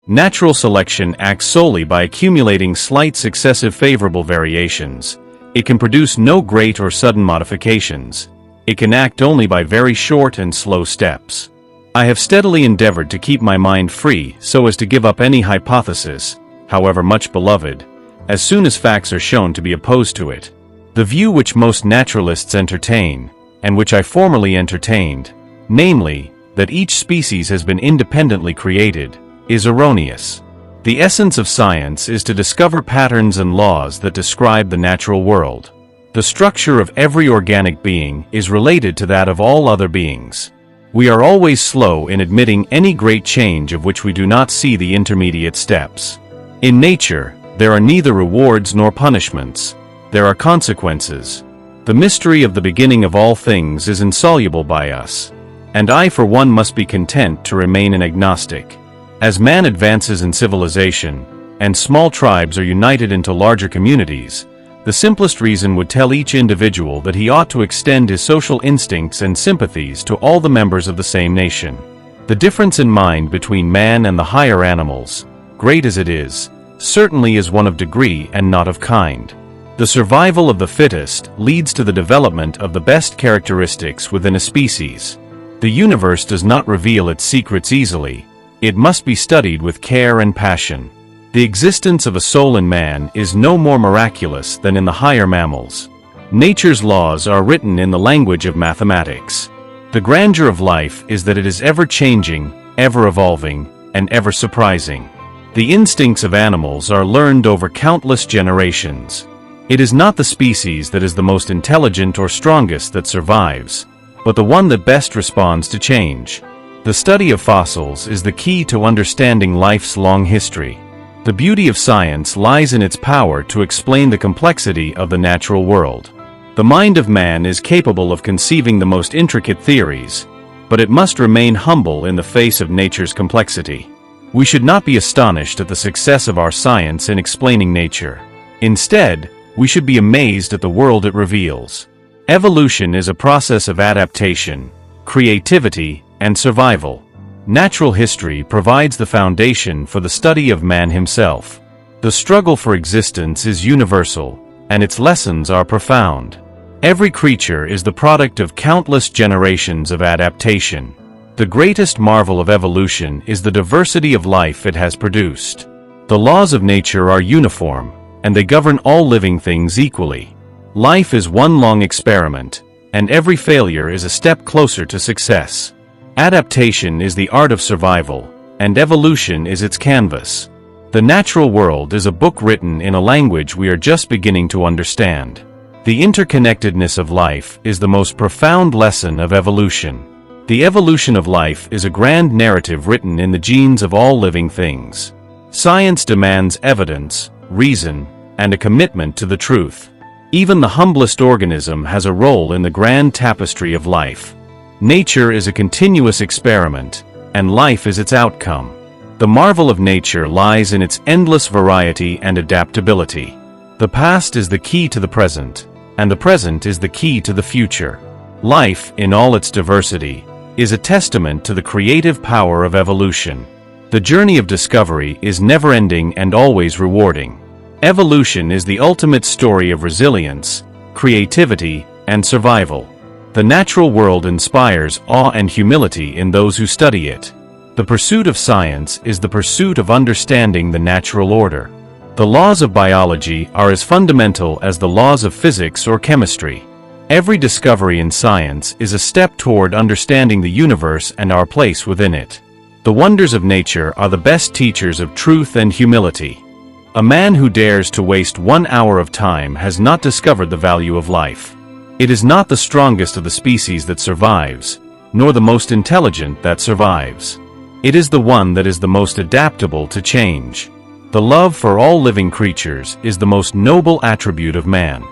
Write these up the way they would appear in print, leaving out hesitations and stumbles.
Natural selection acts solely by accumulating slight successive favorable variations. It can produce no great or sudden modifications. It can act only by very short and slow steps. I have steadily endeavored to keep my mind free so as to give up any hypothesis, however much beloved, as soon as facts are shown to be opposed to it. The view which most naturalists entertain, and which I formerly entertained, namely, that each species has been independently created, is erroneous. The essence of science is to discover patterns and laws that describe the natural world. The structure of every organic being is related to that of all other beings. We are always slow in admitting any great change of which we do not see the intermediate steps. In nature, there are neither rewards nor punishments. There are consequences. The mystery of the beginning of all things is insoluble by us, and I for one must be content to remain an agnostic. As man advances in civilization, and small tribes are united into larger communities, the simplest reason would tell each individual that he ought to extend his social instincts and sympathies to all the members of the same nation. The difference in mind between man and the higher animals, great as it is, certainly is one of degree and not of kind. The survival of the fittest leads to the development of the best characteristics within a species. The universe does not reveal its secrets easily. It must be studied with care and passion. The existence of a soul in man is no more miraculous than in the higher mammals. Nature's laws are written in the language of mathematics. The grandeur of life is that it is ever-changing, ever-evolving, and ever-surprising. The instincts of animals are learned over countless generations. It is not the species that is the most intelligent or strongest that survives, but the one that best responds to change. The study of fossils is the key to understanding life's long history. The beauty of science lies in its power to explain the complexity of the natural world. The mind of man is capable of conceiving the most intricate theories, but it must remain humble in the face of nature's complexity. We should not be astonished at the success of our science in explaining nature. Instead, we should be amazed at the world it reveals. Evolution is a process of adaptation, creativity, and survival. Natural history provides the foundation for the study of man himself. The struggle for existence is universal, and its lessons are profound. Every creature is the product of countless generations of adaptation. The greatest marvel of evolution is the diversity of life it has produced. The laws of nature are uniform, and they govern all living things equally. Life is one long experiment, and every failure is a step closer to success. Adaptation is the art of survival, and evolution is its canvas. The natural world is a book written in a language we are just beginning to understand. The interconnectedness of life is the most profound lesson of evolution. The evolution of life is a grand narrative written in the genes of all living things. Science demands evidence, reason, and a commitment to the truth. Even the humblest organism has a role in the grand tapestry of life. Nature is a continuous experiment, and life is its outcome. The marvel of nature lies in its endless variety and adaptability. The past is the key to the present, and the present is the key to the future. Life, in all its diversity, is a testament to the creative power of evolution. The journey of discovery is never-ending and always rewarding. Evolution is the ultimate story of resilience, creativity, and survival. The natural world inspires awe and humility in those who study it. The pursuit of science is the pursuit of understanding the natural order. The laws of biology are as fundamental as the laws of physics or chemistry. Every discovery in science is a step toward understanding the universe and our place within it. The wonders of nature are the best teachers of truth and humility. A man who dares to waste 1 hour of time has not discovered the value of life. It is not the strongest of the species that survives, nor the most intelligent that survives. It is the one that is the most adaptable to change. The love for all living creatures is the most noble attribute of man.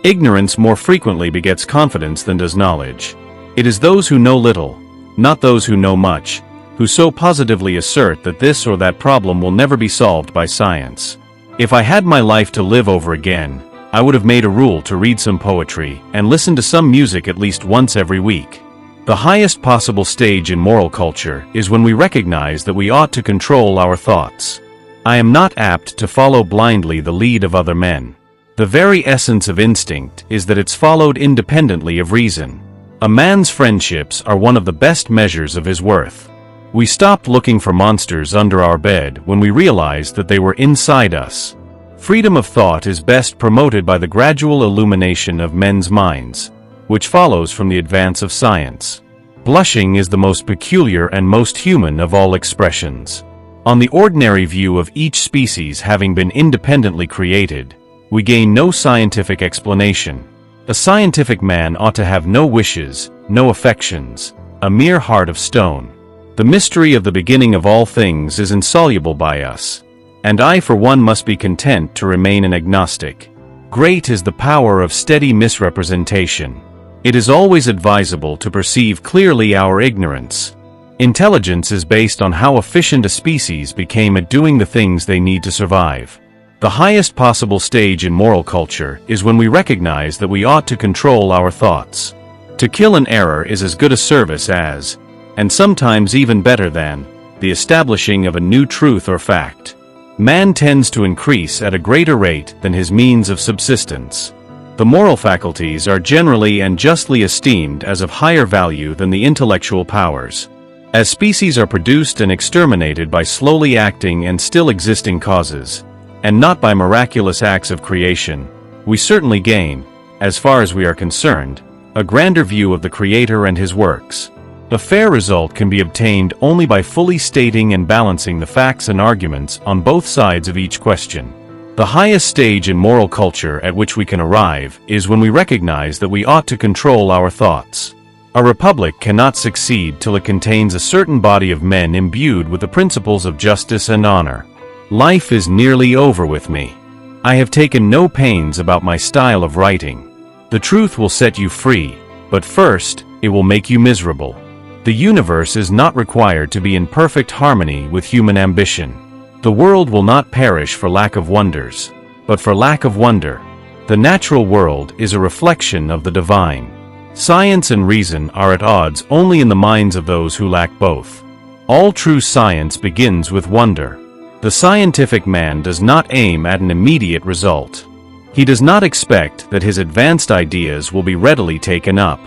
Ignorance more frequently begets confidence than does knowledge. It is those who know little, not those who know much, who so positively assert that this or that problem will never be solved by science. If I had my life to live over again, I would have made a rule to read some poetry and listen to some music at least once every week. The highest possible stage in moral culture is when we recognize that we ought to control our thoughts. I am not apt to follow blindly the lead of other men. The very essence of instinct is that it's followed independently of reason. A man's friendships are one of the best measures of his worth. We stopped looking for monsters under our bed when we realized that they were inside us. Freedom of thought is best promoted by the gradual illumination of men's minds, which follows from the advance of science. Blushing is the most peculiar and most human of all expressions. On the ordinary view of each species having been independently created, we gain no scientific explanation. A scientific man ought to have no wishes, no affections, a mere heart of stone. The mystery of the beginning of all things is insoluble by us, and I for one must be content to remain an agnostic. Great is the power of steady misrepresentation. It is always advisable to perceive clearly our ignorance. Intelligence is based on how efficient a species became at doing the things they need to survive. The highest possible stage in moral culture is when we recognize that we ought to control our thoughts. To kill an error is as good a service as, and sometimes even better than, the establishing of a new truth or fact. Man tends to increase at a greater rate than his means of subsistence. The moral faculties are generally and justly esteemed as of higher value than the intellectual powers. As species are produced and exterminated by slowly acting and still existing causes, and not by miraculous acts of creation, we certainly gain, as far as we are concerned, a grander view of the Creator and His works. A fair result can be obtained only by fully stating and balancing the facts and arguments on both sides of each question. The highest stage in moral culture at which we can arrive is when we recognize that we ought to control our thoughts. A republic cannot succeed till it contains a certain body of men imbued with the principles of justice and honor. Life is nearly over with me. I have taken no pains about my style of writing. The truth will set you free, but first, it will make you miserable. The universe is not required to be in perfect harmony with human ambition. The world will not perish for lack of wonders, but for lack of wonder. The natural world is a reflection of the divine. Science and reason are at odds only in the minds of those who lack both. All true science begins with wonder. The scientific man does not aim at an immediate result. He does not expect that his advanced ideas will be readily taken up.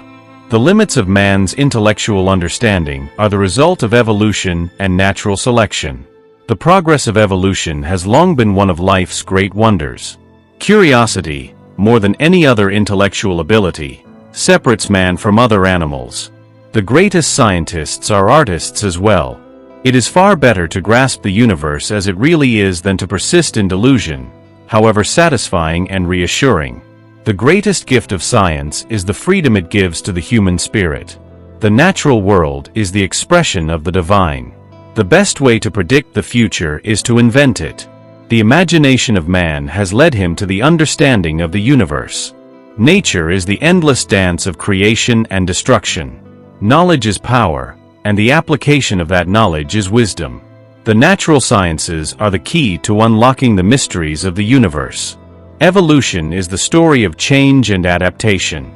The limits of man's intellectual understanding are the result of evolution and natural selection. The progress of evolution has long been one of life's great wonders. Curiosity, more than any other intellectual ability, separates man from other animals. The greatest scientists are artists as well. It is far better to grasp the universe as it really is than to persist in delusion, however satisfying and reassuring. The greatest gift of science is the freedom it gives to the human spirit. The natural world is the expression of the divine. The best way to predict the future is to invent it. The imagination of man has led him to the understanding of the universe. Nature is the endless dance of creation and destruction. Knowledge is power, and the application of that knowledge is wisdom. The natural sciences are the key to unlocking the mysteries of the universe. Evolution is the story of change and adaptation.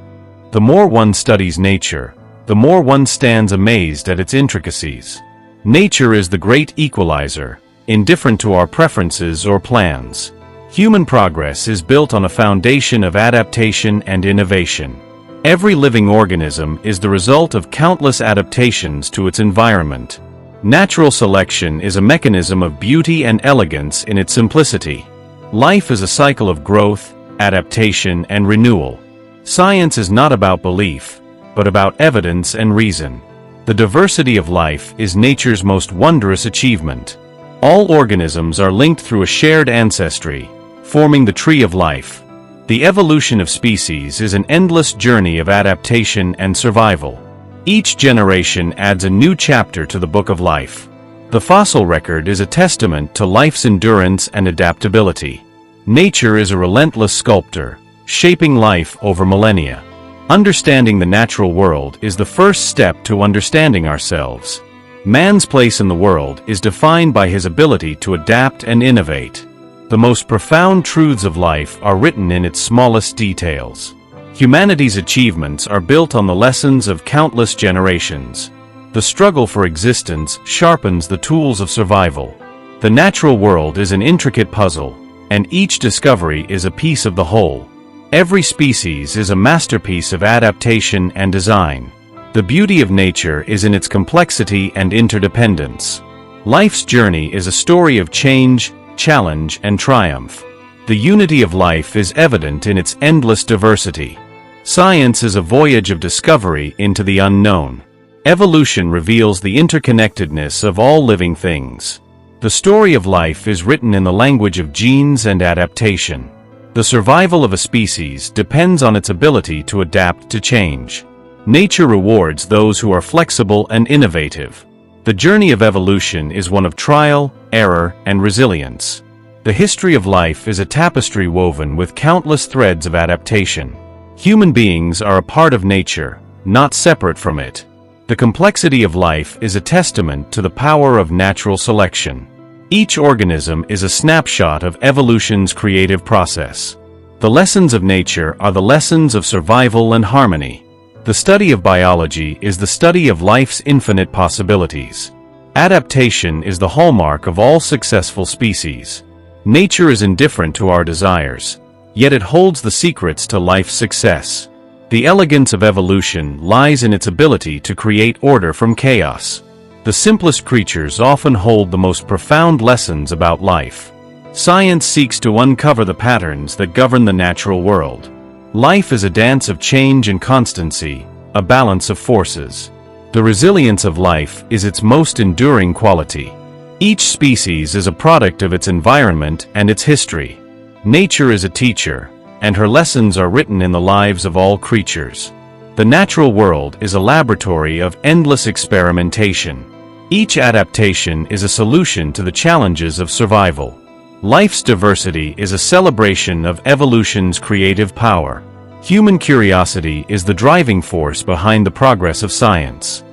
The more one studies nature, the more one stands amazed at its intricacies. Nature is the great equalizer, indifferent to our preferences or plans. Human progress is built on a foundation of adaptation and innovation. Every living organism is the result of countless adaptations to its environment. Natural selection is a mechanism of beauty and elegance in its simplicity. Life is a cycle of growth, adaptation, and renewal. Science is not about belief, but about evidence and reason. The diversity of life is nature's most wondrous achievement. All organisms are linked through a shared ancestry, forming the tree of life. The evolution of species is an endless journey of adaptation and survival. Each generation adds a new chapter to the book of life. The fossil record is a testament to life's endurance and adaptability. Nature is a relentless sculptor, shaping life over millennia. Understanding the natural world is the first step to understanding ourselves. Man's place in the world is defined by his ability to adapt and innovate. The most profound truths of life are written in its smallest details. Humanity's achievements are built on the lessons of countless generations. The struggle for existence sharpens the tools of survival. The natural world is an intricate puzzle, and each discovery is a piece of the whole. Every species is a masterpiece of adaptation and design. The beauty of nature is in its complexity and interdependence. Life's journey is a story of change, challenge, and triumph. The unity of life is evident in its endless diversity. Science is a voyage of discovery into the unknown. Evolution reveals the interconnectedness of all living things. The story of life is written in the language of genes and adaptation. The survival of a species depends on its ability to adapt to change. Nature rewards those who are flexible and innovative. The journey of evolution is one of trial, error, and resilience. The history of life is a tapestry woven with countless threads of adaptation. Human beings are a part of nature, not separate from it. The complexity of life is a testament to the power of natural selection. Each organism is a snapshot of evolution's creative process. The lessons of nature are the lessons of survival and harmony. The study of biology is the study of life's infinite possibilities. Adaptation is the hallmark of all successful species. Nature is indifferent to our desires, yet it holds the secrets to life's success. The elegance of evolution lies in its ability to create order from chaos. The simplest creatures often hold the most profound lessons about life. Science seeks to uncover the patterns that govern the natural world. Life is a dance of change and constancy, a balance of forces. The resilience of life is its most enduring quality. Each species is a product of its environment and its history. Nature is a teacher, and her lessons are written in the lives of all creatures. The natural world is a laboratory of endless experimentation. Each adaptation is a solution to the challenges of survival. Life's diversity is a celebration of evolution's creative power. Human curiosity is the driving force behind the progress of science.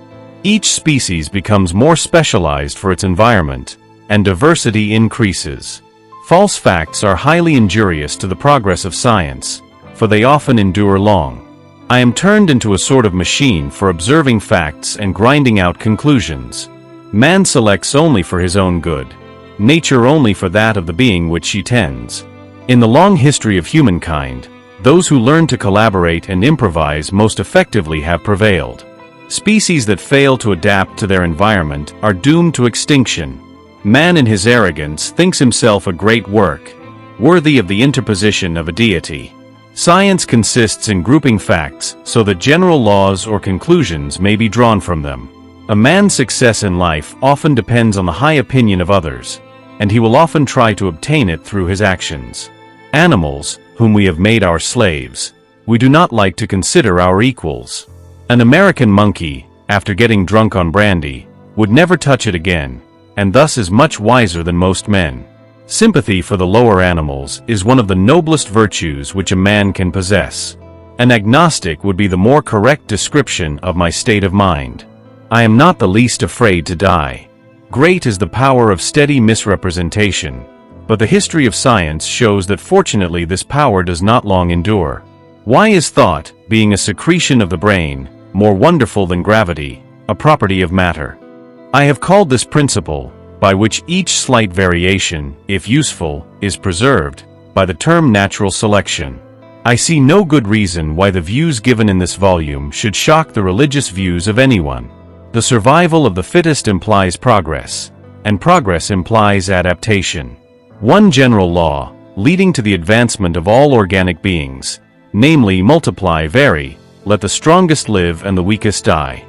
Each species becomes more specialized for its environment, and diversity increases. False facts are highly injurious to the progress of science, for they often endure long. I am turned into a sort of machine for observing facts and grinding out conclusions. Man selects only for his own good, nature only for that of the being which she tends. In the long history of humankind, those who learn to collaborate and improvise most effectively have prevailed. Species that fail to adapt to their environment are doomed to extinction. Man in his arrogance thinks himself a great work, worthy of the interposition of a deity. Science consists in grouping facts so that general laws or conclusions may be drawn from them. A man's success in life often depends on the high opinion of others, and he will often try to obtain it through his actions. Animals, whom we have made our slaves, we do not like to consider our equals. An American monkey, after getting drunk on brandy, would never touch it again, and thus is much wiser than most men. Sympathy for the lower animals is one of the noblest virtues which a man can possess. An agnostic would be the more correct description of my state of mind. I am not the least afraid to die. Great is the power of steady misrepresentation, but the history of science shows that fortunately this power does not long endure. Why is thought, being a secretion of the brain, more wonderful than gravity, a property of matter? I have called this principle, by which each slight variation, if useful, is preserved, by the term natural selection. I see no good reason why the views given in this volume should shock the religious views of anyone. The survival of the fittest implies progress, and progress implies adaptation. One general law, leading to the advancement of all organic beings, namely multiply, vary, let the strongest live and the weakest die.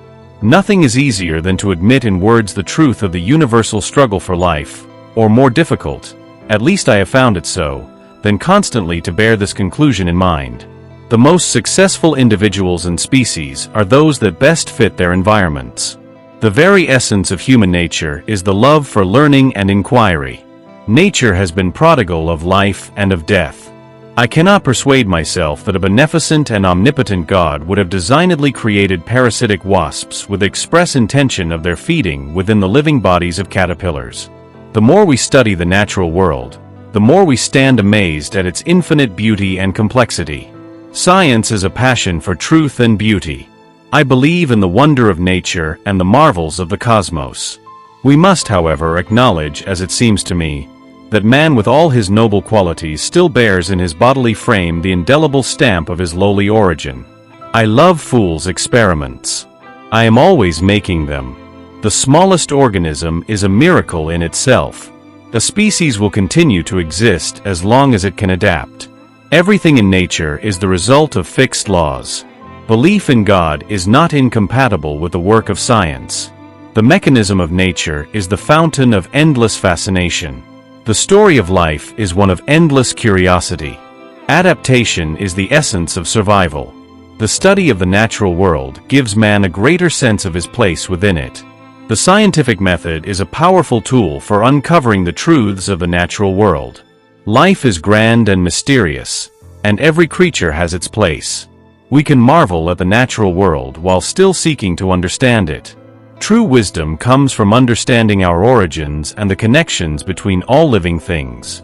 Nothing is easier than to admit in words the truth of the universal struggle for life, or more difficult, at least I have found it so, than constantly to bear this conclusion in mind. The most successful individuals and species are those that best fit their environments. The very essence of human nature is the love for learning and inquiry. Nature has been prodigal of life and of death. I cannot persuade myself that a beneficent and omnipotent God would have designedly created parasitic wasps with express intention of their feeding within the living bodies of caterpillars. The more we study the natural world, the more we stand amazed at its infinite beauty and complexity. Science is a passion for truth and beauty. I believe in the wonder of nature and the marvels of the cosmos. We must, however, acknowledge, as it seems to me, that man with all his noble qualities still bears in his bodily frame the indelible stamp of his lowly origin. I love fools' experiments. I am always making them. The smallest organism is a miracle in itself. A species will continue to exist as long as it can adapt. Everything in nature is the result of fixed laws. Belief in God is not incompatible with the work of science. The mechanism of nature is the fountain of endless fascination. The story of life is one of endless curiosity. Adaptation is the essence of survival. The study of the natural world gives man a greater sense of his place within it. The scientific method is a powerful tool for uncovering the truths of the natural world. Life is grand and mysterious, and every creature has its place. We can marvel at the natural world while still seeking to understand it. True wisdom comes from understanding our origins and the connections between all living things.